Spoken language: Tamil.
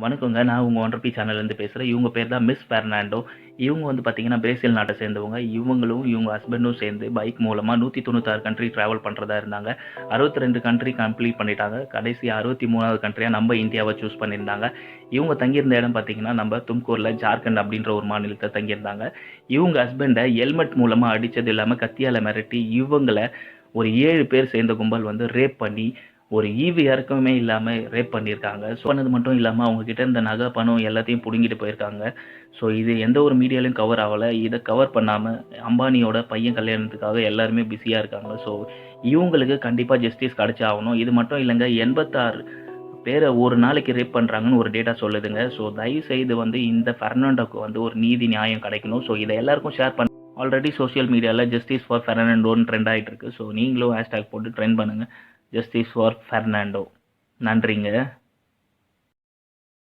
வணக்கங்க. நான் உங்க ஒண்டர் பி சேனல்லேருந்து பேசுறேன். இவங்க பேர் தான் மிஸ் பெர்னாண்டோ. இவங்க வந்து பார்த்தீங்கன்னா, பிரேசில் நாட்ட சேர்ந்தவங்க. இவங்களும் இவங்க ஹஸ்பண்டும் சேர்ந்து பைக் மூலமா 196 கண்ட்ரி டிராவல் பண்றதா இருந்தாங்க. 62 கண்ட்ரி கம்ப்ளீட் பண்ணிட்டாங்க. கடைசியா 63வது கண்ட்ரியா நம்ம இந்தியாவ சூஸ் பண்ணியிருந்தாங்க. இவங்க தங்கியிருந்த இடம் பார்த்தீங்கன்னா, நம்ம தும்கூர்ல ஜார்க்கண்ட் அப்படின்ற ஒரு மாநிலத்தில தங்கியிருந்தாங்க. இவங்க ஹஸ்பண்ட ஹெல்மெட் மூலமா அடிச்சது இல்லாம கத்தியால மிரட்டி, இவங்கள ஒரு 7 பேர் சேர்ந்த கும்பல் வந்து ரேப் பண்ணி, ஒரு ஈவு இரக்கமே இல்லாம ரேப் பண்ணியிருக்காங்க. ஸோ பண்ணது மட்டும் இல்லாம அவங்க கிட்ட இருந்த நகை, பணம் எல்லாத்தையும் புடுங்கிட்டு போயிருக்காங்க. ஸோ இது எந்த ஒரு மீடியாலயும் கவர் ஆவல. இத கவர் பண்ணாம அம்பானியோட பையன் கல்யாணத்துக்காக எல்லாருமே பிஸியா இருக்காங்க. ஸோ இவங்களுக்கு கண்டிப்பா ஜஸ்டிஸ் கிடைச்சாகணும். இது மட்டும் இல்லங்க 86 பேர ஒரு நாளைக்கு ரேப் பண்றாங்கன்னு ஒரு டேட்டா சொல்லுதுங்க. ஸோ தயவு செய்து வந்து இந்த பெர்னாண்டோக்கு வந்து ஒரு நீதி நியாயம் கிடைக்கணும். ஸோ இத எல்லாருக்கும் ஷேர் பண்ணுங்க. ஆல்ரெடி சோசியல் மீடியால ஜஸ்டிஸ் ஃபார் பெர்னாண்டோன்னு ட்ரெண்ட் ஆயிட்டு இருக்கு. ஸோ நீங்களும் ஹேஷ்டேக் போட்டு ட்ரெண்ட் பண்ணுங்க. Justice for Fernando. நன்றிங்க.